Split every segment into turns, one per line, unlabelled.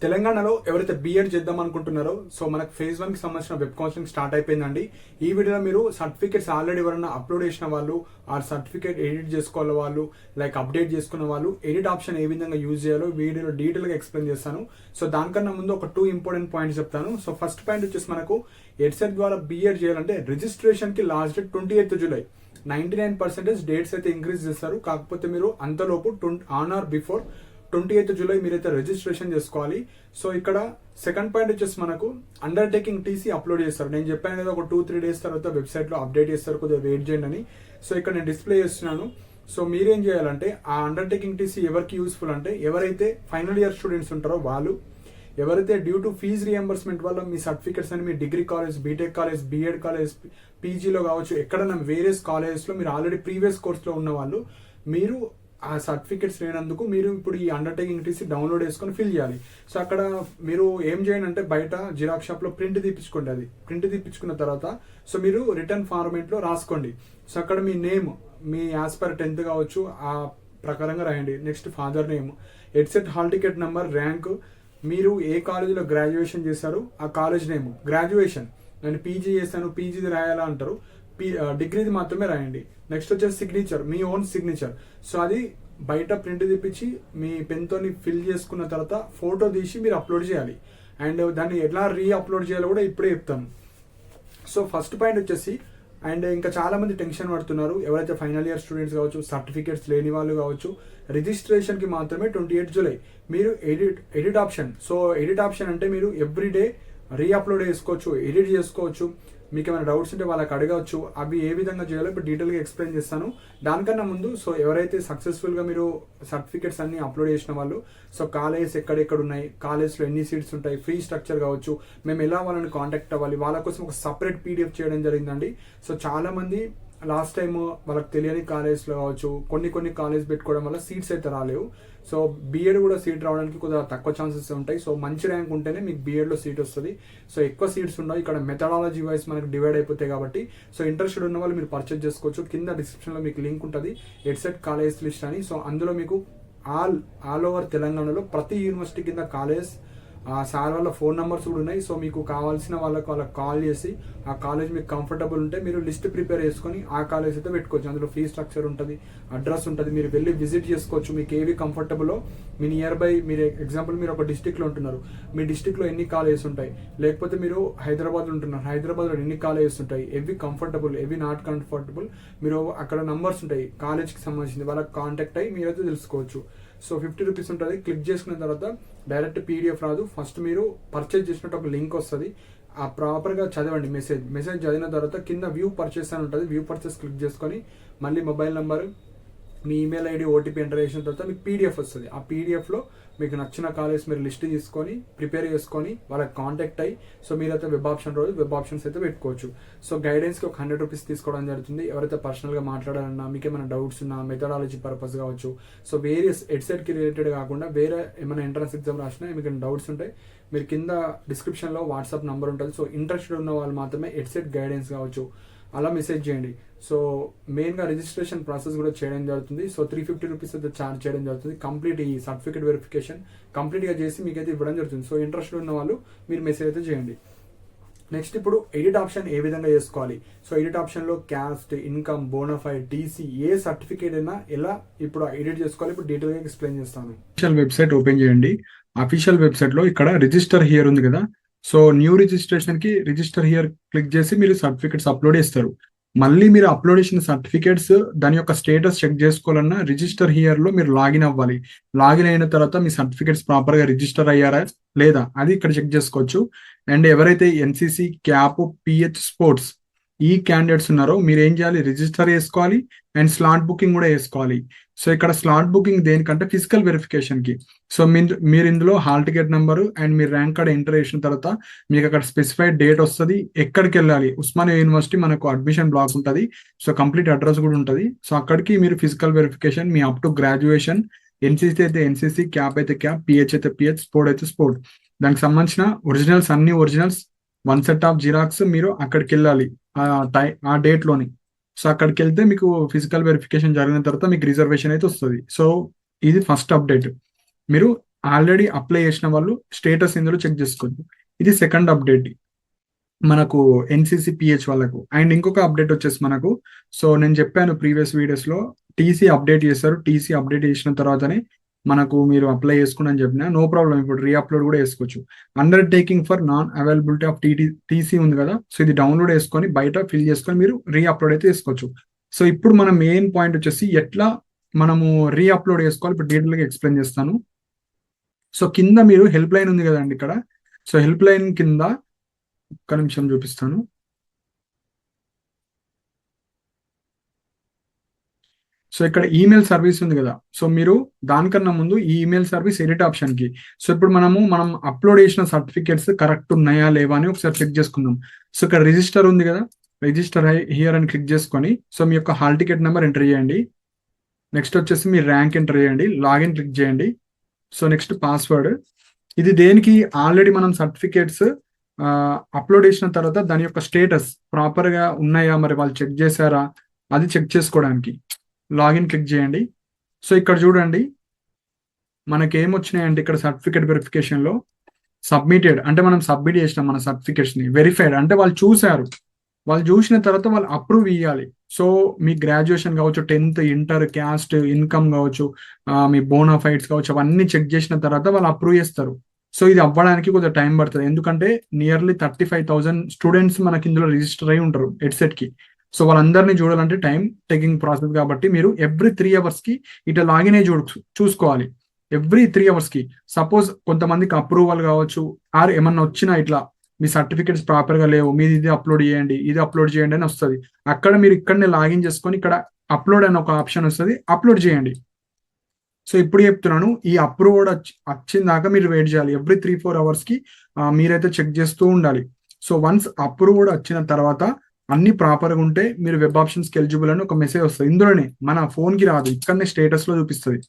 తెలంగాణలో ఎవరైతే బీఎడ్ చేద్దాం అనుకుంటున్నారో సో మనకు ఫేజ్ 1 కి సంబంధించిన వెబ్ కౌన్సిలింగ్ స్టార్ట్ అయిపోయిందండి. ఈ వీడియోలో మీరు సర్టిఫికేట్స్ ఆల్రెడీ ఎవరైనా అప్లోడ్ చేసిన వాళ్ళు, ఆ సర్టిఫికేట్ ఎడిట్ చేసుకోవాలి వాళ్ళు, లైక్ అప్డేట్ చేసుకున్న వాళ్ళు ఎడిట్ ఆప్షన్ ఏ విధంగా యూజ్ చేయాలో వీడియోలో డీటెయిల్గా ఎక్స్ప్లెయిన్ చేస్తాను. సో దానికన్నా ముందు ఒక 2 ఇంపార్టెంట్ పాయింట్స్ చెప్తాను. సో ఫస్ట్ పాయింట్ వచ్చేసి మనకు ఎడ్సెట్ ద్వారా బీఎడ్ చేయాలంటే రిజిస్ట్రేషన్ కి last date 28th July. 99% dates అయితే ఇంక్రీజ్ చేస్తారు. కాకపోతే మీరు అంతలోపు on are before 28th July మీరైతే రిజిస్ట్రేషన్ చేసుకోవాలి. సో ఇక్కడ సెకండ్ పాయింట్ వచ్చేసి మనకు అండర్టేకింగ్ టీసీ అప్లోడ్ చేస్తారు. నేను చెప్పాను కదా, ఒక 2-3 డేస్ తర్వాత వెబ్సైట్ లో అప్డేట్ చేస్తారు, కొద్దిగా వెయిట్ చేయండి అని. సో ఇక్కడ నేను డిస్ప్లే చేస్తున్నాను. సో మీరేం చేయాలంటే ఆ అండర్టేకింగ్ టీసీ ఎవరికి యూస్ఫుల్ అంటే ఎవరైతే ఫైనల్ ఇయర్ స్టూడెంట్స్ ఉంటారో వాళ్ళు, ఎవరైతే డ్యూ టు ఫీజ్ రియంబర్స్మెంట్ వల్ల మీ సర్టిఫికేట్స్ అని మీ degree college, B Tech college, B Ed college, పీజీలో కావచ్చు, ఎక్కడన్నా వేరియస్ కాలేజెస్లో మీరు ఆల్రెడీ ప్రీవియస్ కోర్స్లో ఉన్న వాళ్ళు, మీరు ఆ సర్టిఫికేట్స్ లేనందుకు మీరు ఇప్పుడు ఈ అండర్టేకింగ్ టీసీ డౌన్లోడ్ చేసుకొని ఫిల్ చేయాలి. సో అక్కడ మీరు ఏం చేయండి అంటే బయట జిరాక్స్ షాప్ లో ప్రింట్ తీపించుకోండి. అది ప్రింట్ తీపించుకున్న తర్వాత సో మీరు రిటర్న్ ఫార్మేట్ లో రాసుకోండి. సో అక్కడ మీ నేమ్, మీ యాజ్ పర్ 10th కావచ్చు ఆ ప్రకారంగా రాయండి. Next father name, EdCET hall ticket number, rank, మీరు ఏ కాలేజీలో గ్రాడ్యుయేషన్ చేశారు ఆ కాలేజ్ నేమ్, గ్రాడ్యుయేషన్. నేను పీజీ చేశాను, పీజీది రాయాలా అంటారు, డిగ్రీది మాత్రమే రాయండి. నెక్స్ట్ వచ్చేసి సిగ్నేచర్, మీ ఓన్ సిగ్నేచర్. సో అది బయట ప్రింట్ తెప్పించి మీ పెన్తోని ఫిల్ చేసుకున్న తర్వాత ఫోటో తీసి మీరు అప్లోడ్ చేయాలి. అండ్ దాన్ని ఎలా అప్లోడ్ చేయాలో కూడా ఇప్పుడే చెప్తాను. సో ఫస్ట్ పాయింట్ వచ్చేసి, అండ్ ఇంకా చాలా మంది టెన్షన్ పడుతున్నారు, ఎవరైతే ఫైనల్ ఇయర్ స్టూడెంట్స్ కావచ్చు, సర్టిఫికేట్స్ లేని వాళ్ళు కావచ్చు, రిజిస్ట్రేషన్ కి మాత్రమే 28th జూలై మీరు edit option. So edit option అంటే మీరు ఎవ్రీడే అప్లోడ్ చేసుకోవచ్చు, ఎడిట్ చేసుకోవచ్చు. మీకు ఏమైనా డౌట్స్ ఉంటే వాళ్ళకి అడగవచ్చు. అవి ఏ విధంగా చేయాలో ఇప్పుడు డీటెయిల్గా ఎక్స్ప్లెయిన్ చేస్తాను. దానికన్నా ముందు సో ఎవరైతే సక్సెస్ఫుల్గా మీరు సర్టిఫికేట్స్ అన్ని అప్లోడ్ చేసిన వాళ్ళు, సో కాలేజెస్ ఎక్కడెక్కడ ఉన్నాయి, కాలేజ్లో ఎన్ని సీట్స్ ఉంటాయి, ఫ్రీ స్ట్రక్చర్ కావచ్చు, మేము ఎలా వాళ్ళని కాంటాక్ట్ అవ్వాలి, వాళ్ళ కోసం ఒక సపరేట్ పీడిఎఫ్ చేయడం జరిగిందండి. సో చాలా మంది లాస్ట్ టైం వాళ్ళకి తెలియని కాలేజ్లో కావచ్చు, కొన్ని కాలేజ్ పెట్టుకోవడం వల్ల సీట్స్ అయితే రాలేవు. సో బీఎడ్ కూడా సీట్ రావడానికి కొద్దిగా తక్కువ ఛాన్సెస్ ఉంటాయి. సో మంచి ర్యాంక్ ఉంటేనే మీకు బీఎడ్లో సీట్ వస్తుంది. సో ఎక్కువ సీట్స్ ఉండవు. ఇక్కడ మెథడాలజీ వైజ్ మనకి డివైడ్ అయిపోతాయి కాబట్టి సో ఇంట్రెస్టెడ్ ఉన్న వాళ్ళు మీరు పర్చేజ్ చేసుకోవచ్చు. కింద డిస్క్రిప్షన్లో మీకు లింక్ ఉంటుంది, ఎడ్సెట్ కాలేజ్ లిస్ట్ అని. సో అందులో మీకు ఆల్ ఓవర్ తెలంగాణలో ప్రతి యూనివర్సిటీ కింద కాలేజ్, సార్ వాళ్ళ ఫోన్ నెంబర్స్ కూడా ఉన్నాయి. సో మీకు కావాల్సిన వాళ్ళకి కాల్ చేసి ఆ కాలేజ్ మీకు కంఫర్టబుల్ ఉంటే మీరు లిస్ట్ ప్రిపేర్ చేసుకొని ఆ కాలేజ్ అయితే పెట్టుకోవచ్చు. అందులో ఫీ స్ట్రక్చర్ ఉంటుంది, అడ్రస్ ఉంటుంది, మీరు వెళ్ళి విజిట్ చేసుకోవచ్చు. మీకు ఏవి కంఫర్టబుల్లో మీ నియర్ బై, మీరు ఎగ్జాంపుల్ మీరు ఒక డిస్టిక్లో ఉంటున్నారు, మీ డిస్టిక్లో ఎన్ని కాలేజెస్ ఉంటాయి, లేకపోతే మీరు హైదరాబాద్లో ఉంటున్నారు, హైదరాబాద్లో ఎన్ని కాలేజెస్ ఉంటాయి, ఎవి కంఫర్టబుల్, ఎవి నాట్ కంఫర్టబుల్, మీరు అక్కడ నంబర్స్ ఉంటాయి కాలేజ్కి సంబంధించింది, వాళ్ళకి కాంటాక్ట్ అయ్యి మీరైతే తెలుసుకోవచ్చు. సో 50 రూపీస్ ఉంటుంది. క్లిక్ చేసుకున్న తర్వాత డైరెక్ట్ పీడిఎఫ్ రాదు, ఫస్ట్ మీరు పర్చేజ్ చేసినట్టు ఒక లింక్ వస్తుంది. ఆ ప్రాపర్గా చదవండి. మెసేజ్ చదివిన తర్వాత కింద వ్యూ పర్చేస్ అని ఉంటుంది. వ్యూ పర్చేస్ క్లిక్ చేసుకొని మళ్ళీ మొబైల్ నెంబర్, మీ ఈమెయిల్ ఐడి, ఓటీపీ ఎంటర్ చేసిన తర్వాత మీకు పీడిఎఫ్ వస్తుంది. ఆ పీడిఎఫ్లో మీకు నచ్చిన కాలేజ్ మీరు లిస్ట్ తీసుకొని ప్రిపేర్ చేసుకొని వాళ్ళకి కాంటాక్ట్ అయ్యి సో మీరైతే వెబ్ ఆప్షన్స్ అయితే పెట్టుకోవచ్చు. సో గైడెన్స్కి ఒక 100 రూపీస్ తీసుకోవడం జరుగుతుంది. ఎవరైతే పర్సనల్గా మాట్లాడాలన్నా, మీకు ఏమైనా డౌట్స్ ఉన్నా, మెథడాలజీ పర్పస్ కావచ్చు, సో వేరియస్ ఎడ్సెట్కి రిలేటెడ్ కాకుండా వేరే ఏమైనా ఎంట్రన్స్ ఎగ్జామ్ రాసినా మీకు డౌట్స్ ఉంటాయి, మీరు కింద డిస్క్రిప్షన్లో వాట్సాప్ నెంబర్ ఉంటుంది. సో ఇంట్రెస్టెడ్ ఉన్న వాళ్ళు మాత్రమే ఎడ్సెట్ గైడెన్స్ కావచ్చు అలా మెసేజ్ చేయండి. సో మెయిన్గా రిజిస్ట్రేషన్ ప్రాసెస్ కూడా చేయడం జరుగుతుంది. సో 350 రూపీస్ అయితే ఛార్జ్ చేయడం జరుగుతుంది. కంప్లీట్ ఈ సర్టిఫికేట్ వెరిఫికేషన్ కంప్లీట్గా చేసి మీకైతే ఇవ్వడం జరుగుతుంది. సో ఇంట్రెస్టెడ్ ఉన్న వాళ్ళు మీరు మెసేజ్ అయితే చేయండి. నెక్స్ట్ ఇప్పుడు ఎడిట్ ఆప్షన్ ఏ విధంగా చేసుకోవాలి. సో ఎడిట్ ఆప్షన్లో క్యాస్ట్, ఇన్కమ్, బోనఫైడ్, టీసీ, ఏ సర్టిఫికేట్ అయినా ఎలా ఇప్పుడు ఎడిట్ చేసుకోవాలి ఇప్పుడు డీటెయిల్గా ఎక్స్ప్లెయిన్ చేస్తాను. అఫీషియల్ వెబ్సైట్ ఓపెన్ చేయండి. అఫీషియల్ వెబ్సైట్లో ఇక్కడ రిజిస్టర్ హియర్ ఉంది కదా, సో న్యూ రిజిస్ట్రేషన్ కి రిజిస్టర్ హియర్ క్లిక్ చేసి మీరు సర్టిఫికేట్స్ అప్లోడ్ చేస్తారు. మళ్ళీ మీరు అప్లోడ్ చేసిన సర్టిఫికేట్స్ దాని యొక్క స్టేటస్ చెక్ చేసుకోవాలన్నా రిజిస్టర్ హియర్ లో మీరు లాగిన్ అవ్వాలి. లాగిన్ అయిన తర్వాత మీ సర్టిఫికేట్స్ ప్రాపర్ గా రిజిస్టర్ అయ్యారా లేదా అది ఇక్కడ చెక్ చేసుకోవచ్చు. అండ్ ఎవరైతే ఎన్సీసీ, క్యాప్, పిహెచ్, స్పోర్ట్స్ ఈ క్యాండిడేట్స్ ఉన్నారో మీరు ఏం చేయాలి, రిజిస్టర్ చేసుకోవాలి అండ్ స్లాట్ బుకింగ్ కూడా వేసుకోవాలి. సో ఇక్కడ స్లాట్ బుకింగ్ దేనికంటే ఫిజికల్ వెరిఫికేషన్ కి. సో మీరు ఇందులో hall ticket number and me rank card enter చేసిన తర్వాత మీకు అక్కడ స్పెసిఫైడ్ డేట్ వస్తుంది, ఎక్కడికి వెళ్ళాలి. ఉస్మానియా యూనివర్సిటీ మనకు అడ్మిషన్ బ్లాక్ ఉంటుంది. సో కంప్లీట్ అడ్రస్ కూడా ఉంటుంది. సో అక్కడికి మీరు physical verification, me up to graduation, NCC అయితే ఎన్సీసీ, క్యాప్ అయితే క్యాప్, పిహెచ్ అయితే పిహెచ్, స్పోర్ట్ అయితే స్పోర్ట్, దానికి సంబంధించిన ఒరిజినల్స్ అన్ని ఒరిజినల్స్ 1 సెట్ ఆఫ్ జిరాక్స్ మీరు అక్కడికి వెళ్ళాలి ఆ డేట్ లోని. సో అక్కడికి వెళ్తే మీకు ఫిజికల్ వెరిఫికేషన్ జరిగిన తర్వాత మీకు రిజర్వేషన్ అయితే వస్తుంది. సో ఇది ఫస్ట్ అప్డేట్. మీరు ఆల్రెడీ అప్లై చేసిన వాళ్ళు స్టేటస్ ఇందులో చెక్ చేసుకోవచ్చు. ఇది సెకండ్ అప్డేట్ మనకు ఎన్సిసి పిహెచ్ వాళ్ళకు. అండ్ ఇంకొక అప్డేట్ వచ్చేసి మనకు, సో నేను చెప్పాను ప్రీవియస్ వీడియోస్ లో టీసీ అప్డేట్ చేస్తారు. టీసీ అప్డేట్ చేసిన తర్వాతనే మనకు మీరు అప్లై చేసుకుని అని చెప్పిన నో ప్రాబ్లం, ఇప్పుడు రీఅప్లోడ్ కూడా చేసుకోవచ్చు. Under taking for non availability of TC ఉంది కదా, సో ఇది డౌన్లోడ్ చేసుకొని బయట ఫిల్ చేసుకొని మీరు రీఅప్లోడ్ అయితే చేసుకోవచ్చు. సో ఇప్పుడు మన మెయిన్ పాయింట్ వచ్చేసి ఎట్లా మనము రీఅప్లోడ్ చేసుకోవాలి ఇప్పుడు డీటెయిల్గా ఎక్స్ప్లెయిన్ చేస్తాను. సో కింద మీరు హెల్ప్ లైన్ ఉంది కదండి ఇక్కడ, సో హెల్ప్ లైన్ కింద ఒక్క నిమిషం చూపిస్తాను. సో ఇక్కడ ఈమెయిల్ సర్వీస్ ఉంది కదా, సో మీరు దానికన్నా ముందు ఈ ఈమెయిల్ సర్వీస్ ఎడిట్ ఆప్షన్ కి, సో ఇప్పుడు మనం అప్లోడ్ చేసిన సర్టిఫికేట్స్ కరెక్ట్ ఉన్నాయా లేవా అని ఒకసారి చెక్ చేసుకుందాం. సో ఇక్కడ రిజిస్టర్ ఉంది కదా, రిజిస్టర్ హియర్ అని క్లిక్ చేసుకొని సో మీ యొక్క హాల్ టికెట్ నెంబర్ ఎంటర్ చేయండి. నెక్స్ట్ వచ్చేసి మీ ర్యాంక్ ఎంటర్ చేయండి, లాగిన్ క్లిక్ చేయండి. So next password. ఇది దేనికి, ఆల్రెడీ మనం సర్టిఫికేట్స్ అప్లోడ్ చేసిన తర్వాత దాని యొక్క స్టేటస్ ప్రాపర్ గా ఉన్నాయా, మరి వాళ్ళు చెక్ చేశారా అది చెక్ చేసుకోవడానికి లాగిన్ క్లిక్ చేయండి. సో ఇక్కడ చూడండి మనకి ఏమొచ్చినాయంటే ఇక్కడ సర్టిఫికేట్ వెరిఫికేషన్ లో సబ్మిటెడ్ అంటే మనం సబ్మిట్ చేసినాం మన సర్టిఫికేట్స్ ని, వెరిఫైడ్ అంటే వాళ్ళు చూశారు, వాళ్ళు చూసిన తర్వాత వాళ్ళు అప్రూవ్ ఇవ్వాలి. సో మీ గ్రాడ్యుయేషన్ కావచ్చు, 10th ఇంటర్ క్యాస్ట్ ఇన్కమ్ కావచ్చు, మీ బోనాఫైడ్స్ కావచ్చు, అవన్నీ చెక్ చేసిన తర్వాత వాళ్ళు అప్రూవ్ చేస్తారు. సో ఇది అవ్వడానికి కొంచెం టైం పడుతుంది, ఎందుకంటే నియర్లీ 35,000 స్టూడెంట్స్ మనకి ఇందులో రిజిస్టర్ అయి ఉంటారు హెడ్సెట్ కి. సో వాళ్ళందరినీ చూడాలంటే టైం టేకింగ్ ప్రాసెస్ కాబట్టి మీరు ఎవ్రీ 3 hours కి ఇట్లా లాగిన్ అయ్యి చూసుకోవాలి. ఎవ్రీ 3 hours కి సపోజ్ కొంతమందికి అప్రూవల్ కావచ్చు, ఆర్ ఏమన్నా వచ్చినా ఇట్లా మీ సర్టిఫికేట్స్ ప్రాపర్ గా లేవు, మీది ఇది అప్లోడ్ చేయండి, ఇది అప్లోడ్ చేయండి అని వస్తుంది. అక్కడ మీరు ఇక్కడనే లాగిన్ చేసుకొని ఇక్కడ అప్లోడ్ అని ఒక ఆప్షన్ వస్తుంది, అప్లోడ్ చేయండి. సో ఇప్పుడు చెప్తున్నాను, ఈ అప్రూవ్డ్ వచ్చిన దాకా మీరు వెయిట్ చేయాలి. ఎవ్రీ 3-4 hours కి మీరైతే చెక్ చేస్తూ ఉండాలి. సో వన్స్ అప్రూవ్డ్ వచ్చిన తర్వాత అన్ని ప్రాపర్ గా ఉంటే మీరు వెబ్ ఆప్షన్స్ కి ఎలిజిబుల్ అని ఒక మెసేజ్ వస్తుంది. ఇందులోనే మన ఫోన్ కి రాదు, ఇక్కడనే స్టేటస్ లో చూపిస్తుంది.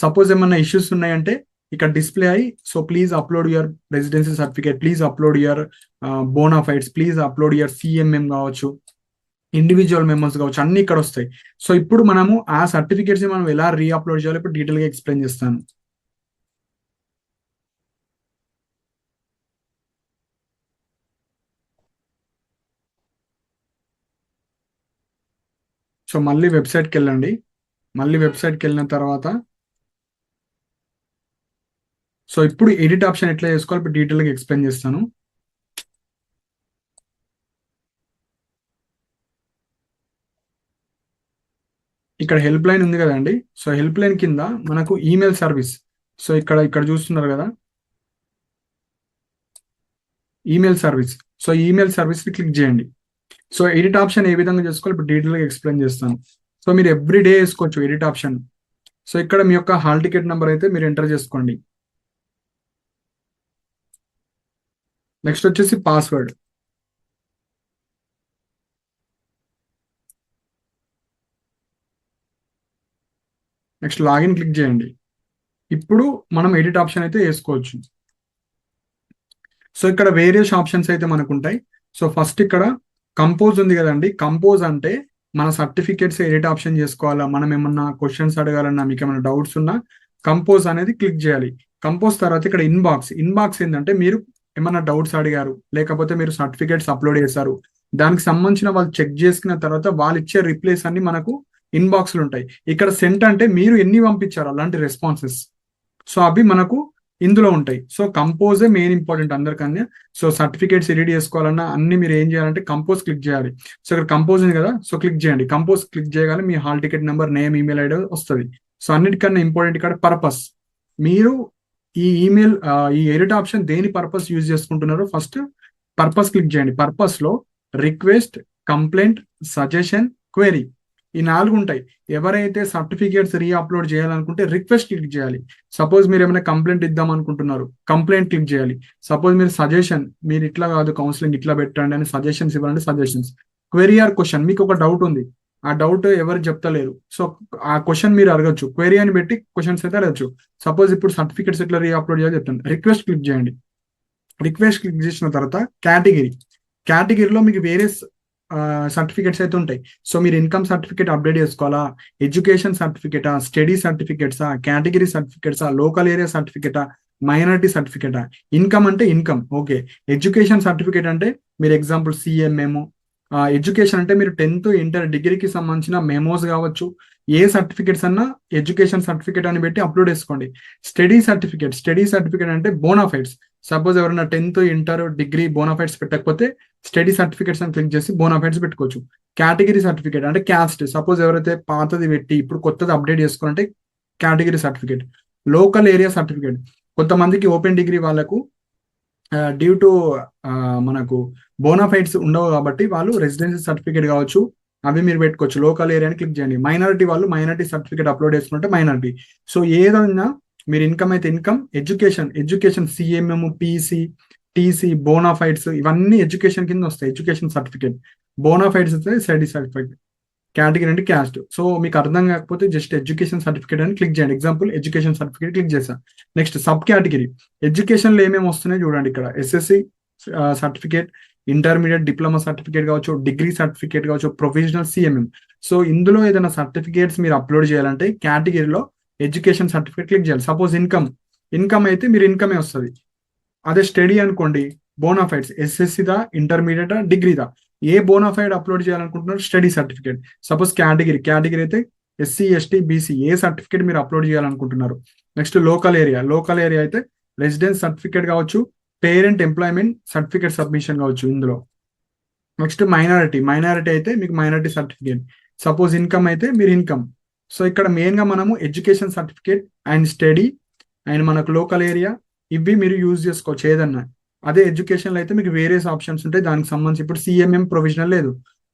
సపోజ్ ఏమన్నా ఇష్యూస్ ఉన్నాయంటే ఇక్కడ డిస్ప్లే అయ్యి, so please upload your residency certificate, please upload your bonafides, please upload your CMM కావచ్చు, ఇండివిజువల్ మెమోస్ కావచ్చు, అన్ని ఇక్కడ వస్తాయి. సో ఇప్పుడు మనము ఆ సర్టిఫికేట్స్ మనం ఎలా రీఅప్లోడ్ చేయాలో ఇప్పుడు డీటెయిల్ గా ఎక్స్ప్లెయిన్ చేస్తాను. సో మళ్ళీ వెబ్సైట్కి వెళ్ళండి. మళ్ళీ వెబ్సైట్కి వెళ్ళిన తర్వాత సో ఇప్పుడు ఎడిట్ ఆప్షన్ ఎట్లా చేసుకోవాలి ఇప్పుడు డీటెయిల్ గా ఎక్స్ప్లెయిన్ చేస్తాను. ఇక్కడ హెల్ప్ లైన్ ఉంది కదండి, సో హెల్ప్ లైన్ కింద మనకు ఈమెయిల్ సర్వీస్, సో ఇక్కడ చూస్తున్నారు కదా email service. So email service ని క్లిక్ చేయండి. సో ఎడిట్ ఆప్షన్ ఏ విధంగా చేసుకోవాలి ఇప్పుడు డీటెయిల్ గా ఎక్స్ప్లెయిన్ చేస్తాను. సో మీరు ఎవ్రీ డే వేసుకోవచ్చు ఎడిట్ ఆప్షన్. సో ఇక్కడ మీ యొక్క హాల్ టికెట్ నెంబర్ అయితే మీరు ఎంటర్ చేసుకోండి. నెక్స్ట్ వచ్చేసి పాస్వర్డ్. నెక్స్ట్ లాగిన్ క్లిక్ చేయండి. ఇప్పుడు మనం ఎడిట్ ఆప్షన్ అయితే వేసుకోవచ్చు. సో ఇక్కడ వేరియస్ ఆప్షన్స్ అయితే మనకు ఉంటాయి. సో ఫస్ట్ ఇక్కడ కంపోజ్ ఉంది కదండి, కంపోజ్ అంటే మన సర్టిఫికేట్స్ ఎడిట్ ఆప్షన్ చేసుకోవాలా, మనం ఏమన్నా క్వశ్చన్స్ అడగాలన్నా, మీకు ఏమైనా డౌట్స్ ఉన్నా కంపోజ్ అనేది క్లిక్ చేయాలి. కంపోజ్ తర్వాత ఇక్కడ ఇన్బాక్స్ ఏంటంటే మీరు ఏమన్నా డౌట్స్ అడిగారు, లేకపోతే మీరు సర్టిఫికేట్స్ అప్లోడ్ చేశారు, దానికి సంబంధించిన వాళ్ళు చెక్ చేసుకున్న తర్వాత వాళ్ళు ఇచ్చే రిప్లైస్ అన్ని మనకు ఇన్బాక్స్లు ఉంటాయి. ఇక్కడ సెంట్ అంటే మీరు ఎన్ని పంపించారు అలాంటి రెస్పాన్సెస్, సో అవి మనకు ఇందులో ఉంటాయి. సో కంపోజే మెయిన్ ఇంపార్టెంట్ అందరికన్నా. సో సర్టిఫికేట్స్ ఎడిట్ చేసుకోవాలన్నా అన్ని మీరు ఏం చేయాలంటే కంపోజ్ క్లిక్ చేయాలి. సో ఇక్కడ కంపోజ్ ఉంది కదా, సో క్లిక్ చేయండి. కంపోజ్ క్లిక్ చేయగానే మీ hall ticket number, name, email ID వస్తుంది. సో అన్నిటికన్నా ఇంపార్టెంట్ ఇక్కడ పర్పస్. మీరు ఈ ఈ ఎడిట్ ఆప్షన్ దేని పర్పస్ యూజ్ చేసుకుంటున్నారో ఫస్ట్ పర్పస్ క్లిక్ చేయండి. పర్పస్ లో రిక్వెస్ట్, కంప్లైంట్, సజెషన్, క్వెరీ ఈ 4 ఉంటాయి. ఎవరైతే సర్టిఫికేట్స్ రీఅప్లోడ్ చేయాలనుకుంటే రిక్వెస్ట్ క్లిక్ చేయాలి. సపోజ్ మీరు ఏమైనా కంప్లైంట్ ఇద్దాం అనుకుంటున్నారు, కంప్లైంట్ క్లిక్ చేయాలి. సపోజ్ మీరు సజెషన్, మీరు ఇట్లా కాదు కౌన్సిలింగ్ ఇట్లా పెట్టండి అని సజెషన్స్ ఇవ్వాలంటే సజెషన్స్. క్వెరీ ఆర్ క్వశ్చన్, మీకు ఒక డౌట్ ఉంది, ఆ డౌట్ ఎవరు చెప్తలేరు, సో ఆ క్వశ్చన్ మీరు అడగచ్చు, క్వెరీ అని పెట్టి క్వశ్చన్స్ అయితే అడగచ్చు. సపోజ్ ఇప్పుడు సర్టిఫికేట్స్ ఎట్లా రీఅప్లోడ్ చేయాలి చెప్తాను. రిక్వెస్ట్ క్లిక్ చేయండి. రిక్వెస్ట్ క్లిక్ చేసిన తర్వాత కేటగిరీలో మీకు వేరే సర్టిఫికేట్స్ అయితే ఉంటాయి. సో మీరు ఇన్కమ్ సర్టిఫికేట్ అప్డేట్ చేసుకోవాలా, ఎడ్యుకేషన్ సర్టిఫికేటా, స్టడీ సర్టిఫికేట్సా, కేటగిరీ సర్టిఫికేట్సా, లోకల్ ఏరియా సర్టిఫికేటా, మైనారిటీ సర్టిఫికేటా. ఇన్కమ్ అంటే ఇన్కమ్ ఓకే. ఎడ్యుకేషన్ సర్టిఫికేట్ అంటే మీరు ఎగ్జాంపుల్ సిఎంఎం. ఎడ్యుకేషన్ అంటే మీరు 10th ఇంటర్ డిగ్రీకి సంబంధించిన మెమోస్ కావచ్చు, ఏ సర్టిఫికేట్స్ అన్నా ఎడ్యుకేషన్ సర్టిఫికేట్ అని పెట్టి అప్లోడ్ చేసుకోండి. స్టడీ సర్టిఫికేట్ అంటే బోనాఫైడ్స్. సపోజ్ ఎవరైనా 10th ఇంటర్ డిగ్రీ బోనాఫైడ్స్ పెట్టకపోతే స్టడీ సర్టిఫికేట్స్ అని క్లిక్ చేసి బోనాఫైడ్స్ పెట్టుకోవచ్చు. కేటగిరీ సర్టిఫికేట్ అంటే క్యాస్ట్. సపోజ్ ఎవరైతే పాతది పెట్టి ఇప్పుడు కొత్తది అప్డేట్ చేసుకోవాలంటే category certificate. Local area certificate కొంతమందికి ఓపెన్ డిగ్రీ వాళ్ళకు డ్యూ టు మనకు బోనాఫైడ్స్ ఉండవు కాబట్టి వాళ్ళు రెసిడెన్సీ సర్టిఫికేట్ కావచ్చు, అవి మీరు పెట్టుకోవచ్చు. లోకల్ ఏరియాని క్లిక్ చేయండి. మైనారిటీ వాళ్ళు మైనారిటీ సర్టిఫికేట్ అప్లోడ్ చేసుకుంటే మైనారిటీ. సో ఏదైనా మీరు ఇన్కమ్ అయితే income, education CMM, PC, TC, bonafides ఇవన్నీ ఎడ్యుకేషన్ కింద వస్తాయి. Education certificate. బోనాఫైడ్స్ వస్తే స్టడీ సర్టిఫికేట్. కేటగిరీ అంటే క్యాస్ట్. సో మీకు అర్థం కాకపోతే జస్ట్ ఎడ్యుకేషన్ సర్టిఫికేట్ అని క్లిక్ చేయండి. ఎగ్జాంపుల్ ఎడ్యుకేషన్ సర్టిఫికేట్ క్లిక్ చేశాను. Next sub category. ఎడ్యుకేషన్లో ఏమేమి వస్తున్నాయి చూడండి. ఇక్కడ SSC certificate, intermediate diploma certificate కావచ్చు, డిగ్రీ సర్టిఫికేట్ కావచ్చు, ప్రొఫెషనల్ సిఎంఎం. సో ఇందులో ఏదైనా సర్టిఫికేట్స్ మీరు అప్లోడ్ చేయాలంటే కేటగిరీలో ఎడ్యుకేషన్ సర్టిఫికేట్ క్లిక్ చేయాలి. సపోజ్ ఇన్కమ్ అయితే మీరు ఇన్కమే వస్తుంది. అదే స్టడీ అనుకోండి, బోనాఫైడ్స్ ఎస్ఎస్సిదా, ఇంటర్మీడియటా, డిగ్రీదా, ఏ బోనాఫైడ్ అప్లోడ్ చేయాలనుకుంటున్నారు స్టడీ సర్టిఫికేట్. సపోజ్ కేటగిరీ అయితే SC, ST, BC A certificate మీరు అప్లోడ్ చేయాలనుకుంటున్నారు. నెక్స్ట్ లోకల్ ఏరియా అయితే రెసిడెన్స్ సర్టిఫికేట్ కావచ్చు, పేరెంట్ ఎంప్లాయ్మెంట్ సర్టిఫికేట్ సబ్మిషన్ కావచ్చు ఇందులో. నెక్స్ట్ మైనారిటీ అయితే మీకు మైనారిటీ సర్టిఫికేట్. సపోజ్ ఇన్కమ్ అయితే మీరు ఇన్కమ్. సో ఇక్కడ మెయిన్గా మనము education certificate and study and మనకు లోకల్ ఏరియా ఇవి మీరు యూజ్ చేసుకోవచ్చు ఏదన్నా. అదే ఎడ్యుకేషన్లో అయితే మీకు వేరియస్ ఆప్షన్స్ ఉంటాయి దానికి సంబంధించి. ఇప్పుడు సిఎంఎం ప్రొవిజనల్ లేదు,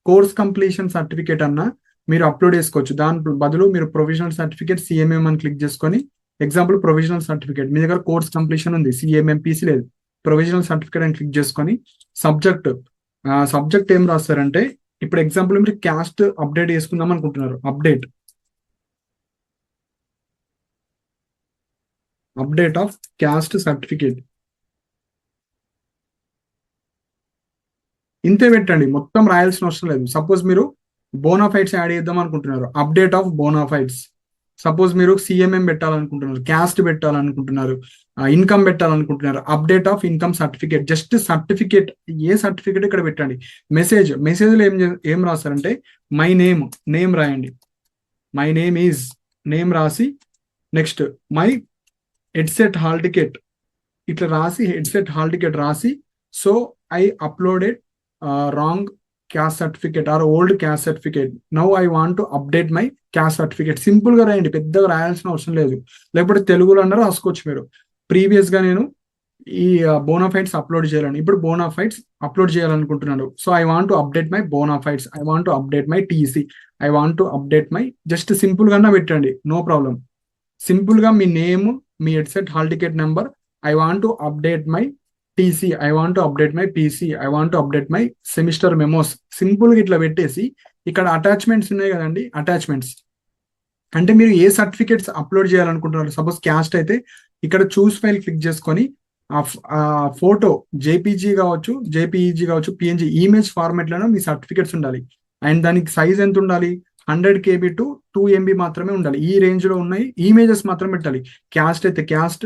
కోర్స్ కంప్లీషన్ సర్టిఫికేట్ అన్నా మీరు అప్లోడ్ చేసుకోవచ్చు. దాని బదులు మీరు ప్రొవిజనల్ సర్టిఫికేట్ సిఎంఎం అని క్లిక్ చేసుకొని ఎగ్జాంపుల్ ప్రొవిజనల్ సర్టిఫికేట్ మీ దగ్గర కోర్స్ కంప్లీషన్ ఉంది, సిఎంఎం పీసీ లేదు, ప్రొవిజనల్ సర్టిఫికేట్ అని క్లిక్ చేసుకొని సబ్జెక్ట్ ఏం రాస్తారంటే ఇప్పుడు ఎగ్జాంపుల్ మీరు క్యాస్ట్ అప్డేట్ చేసుకుందాం అనుకుంటున్నారు. అప్డేట్ ఆఫ్ క్యాస్ట్ సర్టిఫికేట్ ఇంతే పెట్టండి, మొత్తం రాయాల్సిన అవసరం లేదు. సపోజ్ మీరు బోనాఫైడ్స్ యాడ్ చేద్దాం అనుకుంటున్నారు, అప్డేట్ ఆఫ్ బోనాఫైడ్స్. సపోజ్ మీరు సిఎంఎం పెట్టాలనుకుంటున్నారు, క్యాస్ట్ పెట్టాలనుకుంటున్నారు, ఇన్కమ్ పెట్టాలనుకుంటున్నారు, update of income certificate. Just certificate, ఏ సర్టిఫికేట్ ఇక్కడ పెట్టండి. మెసేజ్లో ఏం రాస్తారంటే మై నేమ్ రాయండి. మై నేమ్ ఈజ్ నేమ్ రాసి next my EdCET hall ticket ఇట్లా రాసి హెడ్సెట్ హాల్ టికెట్ రాసి so I uploaded wrong caste certificate or old caste certificate, now I want to update my caste certificate. Simple గా రాయండి, పెద్దగా రాయాల్సిన అవసరం లేదు. లేకపోతే తెలుగులో అన్నా రాసుకోవచ్చు మీరు. ప్రీవియస్ గా నేను ఈ బోనాఫైడ్స్ అప్లోడ్ చేయాలని, ఇప్పుడు బోనాఫైడ్స్ అప్లోడ్ చేయాలనుకుంటున్నాను. So I want to update my bonafides, I want to update my TC, I want to update my, just simple గానే పెట్టండి, నో ప్రాబ్లం. సింపుల్ గా మీ నేమ్, మీ EdCET hall ticket number, I want to update my TC, I want to update my PC, I want to update my semester memos. Simple గా ఇట్లా పెట్టేసి ఇక్కడ attachments ఉన్నాయి కదండి, అటాచ్మెంట్స్ అంటే మీరు ఏ సర్టిఫికేట్స్ అప్లోడ్ చేయాలనుకుంటున్నారు. సపోజ్ క్యాస్ట్ అయితే ఇక్కడ చూస్ ఫైల్ క్లిక్ చేసుకొని ఆ ఫోటో జేపీజీ కావచ్చు, జేపీఈజీ కావచ్చు, పిఎన్జీ ఇమేజ్ ఫార్మాట్లోనే మీ సర్టిఫికేట్స్ ఉండాలి. అండ్ దానికి సైజ్ ఎంత ఉండాలి, 100 KB టు 2 MB మాత్రమే ఉండాలి. ఈ రేంజ్ లో ఉన్నాయి ఇమేజెస్ మాత్రం పెట్టాలి. క్యాస్ట్ అయితే క్యాస్ట్,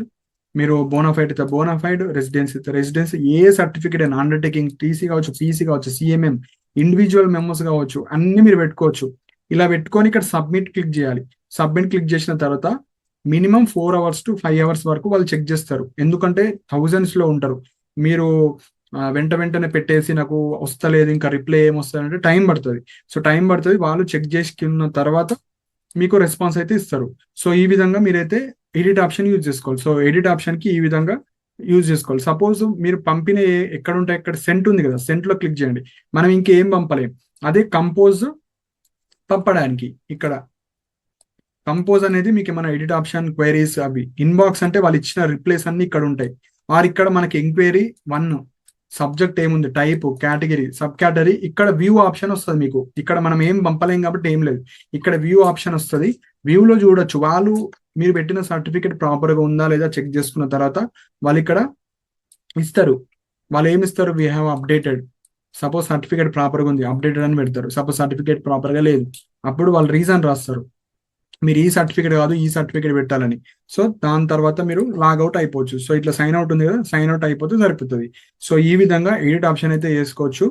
మీరు బోనాఫైడ్ అయితే బోనాఫైడ్, రెసిడెన్సీ ఏ సర్టిఫికేట్ అయినా, అండర్టేకింగ్, టీసీ కావచ్చు, పీసీ కావచ్చు, సిఎంఎం, ఇండివిజువల్ మెమోస్ కావచ్చు, అన్ని మీరు పెట్టుకోవచ్చు. ఇలా పెట్టుకొని ఇక్కడ సబ్మిట్ క్లిక్ చేయాలి. సబ్మిట్ క్లిక్ చేసిన తర్వాత మినిమం 4 hours to 5 hours వరకు వాళ్ళు చెక్ చేస్తారు. ఎందుకంటే thousands లో ఉంటారు. మీరు వెంటనే పెట్టేసి నాకు వస్తలేదు ఇంకా రిప్లై ఏమొస్తుందంటే టైం పడుతుంది. సో టైం పడుతుంది, వాళ్ళు చెక్ చేసుకున్న తర్వాత మీకు రెస్పాన్స్ అయితే ఇస్తారు. సో ఈ విధంగా మీరైతే ఎడిట్ ఆప్షన్ యూజ్ చేసుకోవాలి. సో ఎడిట్ ఆప్షన్ కి ఈ విధంగా యూజ్ చేసుకోవాలి. సపోజ్ మీరు పంపిన ఎక్కడ ఉంటాయి, ఇక్కడ సెంట్ ఉంది కదా, సెంట్ లో క్లిక్ చేయండి. మనం ఇంకేం పంపలేం. అదే కంపోజ్ పంపడానికి ఇక్కడ కంపోజ్ అనేది మీకు ఏమైనా ఎడిట్ ఆప్షన్, క్వైరీస్, అవి ఇన్బాక్స్ అంటే వాళ్ళు ఇచ్చిన రిప్లైస్ అన్ని ఇక్కడ ఉంటాయి. ఆర్ ఇక్కడ మనకి ఎంక్వైరీ 1 సబ్జెక్ట్ ఏముంది, టైప్, కేటగిరీ, సబ్ కేటగిరీ, ఇక్కడ వ్యూ ఆప్షన్ వస్తుంది మీకు. ఇక్కడ మనం ఏం పంపలేం కాబట్టి ఏం లేదు, ఇక్కడ వ్యూ ఆప్షన్ వస్తుంది. వ్యూలో చూడొచ్చు వాళ్ళు మీరు పెట్టిన సర్టిఫికేట్ ప్రాపర్ గా ఉందా లేదా చెక్ చేసుకున్న తర్వాత వాళ్ళు ఇక్కడ ఇస్తారు. వాళ్ళు ఏమి ఇస్తారు, we have updated. Suppose certificate ప్రాపర్గా ఉంది, అప్డేటెడ్ అని పెడతారు. సపోజ్ సర్టిఫికేట్ ప్రాపర్గా లేదు, అప్పుడు వాళ్ళు రీజన్ రాస్తారు, మీరు ఈ సర్టిఫికేట్ కాదు ఈ సర్టిఫికేట్ పెట్టాలని. సో దాని తర్వాత మీరు లాగౌట్ అయిపోవచ్చు. సో ఇట్లా సైన్ అవుట్ ఉంది కదా, సైన్ అవుట్ అయిపోతే సరిపోతుంది. సో ఈ విధంగా ఎడిట్ ఆప్షన్ అయితే చేసుకోవచ్చు.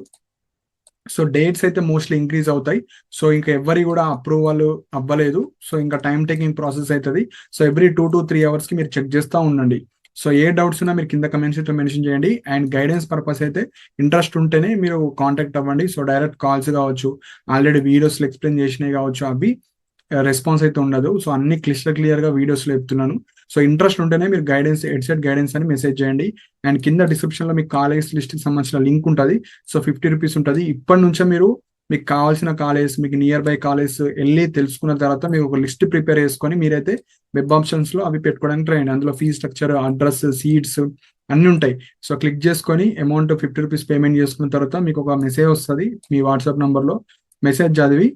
సో డేట్స్ అయితే మోస్ట్లీ ఇంక్రీజ్ అవుతాయి. సో ఇంకా ఎవరి కూడా అప్రూవల్ అవ్వలేదు. సో ఇంకా టైం టేకింగ్ ప్రాసెస్ అవుతుంది. సో ఎవ్రీ 2 to 3 hours కి మీరు చెక్ చేస్తూ ఉండండి. సో ఏ డౌట్స్ ఉన్నా మీరు కింద కమెంట్స్ లో మెన్షన్ చేయండి. అండ్ గైడెన్స్ పర్పస్ అయితే ఇంట్రెస్ట్ ఉంటేనే మీరు కాంటాక్ట్ అవ్వండి. సో డైరెక్ట్ కాల్స్ కావచ్చు, ఆల్రెడీ వీడియోస్లో ఎక్స్ప్లెయిన్ చేసినవి కావచ్చు, అవి రెస్పాన్స్ అయితే ఉండదు. సో అన్ని క్లియర్ గా వీడియోస్లో చెప్తున్నాను. సో ఇంట్రెస్ట్ ఉంటేనే మీరు గైడెన్స్, హెడ్సెట్ గైడెన్స్ అని మెసేజ్ చేయండి. అండ్ కింద డిస్క్రిప్షన్ లో మీకు కాలేజ్ లిస్ట్ కి సంబంధించిన లింక్ ఉంటుంది. సో 50 రూపీస్ ఉంటుంది. ఇప్పటి నుంచే మీరు మీకు కావాల్సిన కాలేజ్, మీకు నియర్ బై కాలేజ్ వెళ్ళి తెలుసుకున్న తర్వాత మీకు ఒక లిస్ట్ ప్రిపేర్ చేసుకొని మీరైతే వెబ్ ఆప్షన్స్ లో అవి పెట్టుకోవడానికి ట్రై చేయండి. అందులో ఫీ స్ట్రక్చర్, అడ్రస్, సీట్స్ అన్ని ఉంటాయి. సో క్లిక్ చేసుకొని అమౌంట్ 50 రూపీస్ పేమెంట్ చేసుకున్న తర్వాత మీకు ఒక మెసేజ్ వస్తుంది మీ వాట్సాప్ నంబర్లో. మెసేజ్ చదివి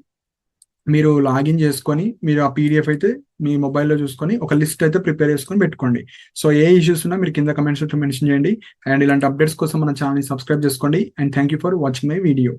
మీరు లాగిన్ చేసుకొని మీరు ఆ పీడిఎఫ్ అయితే మీ మొబైల్లో చూసుకొని ఒక లిస్ట్ అయితే ప్రిపేర్ చేసుకొని పెట్టుకోండి. సో ఏ ఇష్యూస్ ఉన్నా మీరు కింద కమెంట్స్ మెన్షన్ చేయండి. అండ్ ఇలాంటి అప్డేట్స్ కోసం మన ఛానల్ని సబ్స్క్రైబ్ చేసుకోండి. And thank you for watching my video.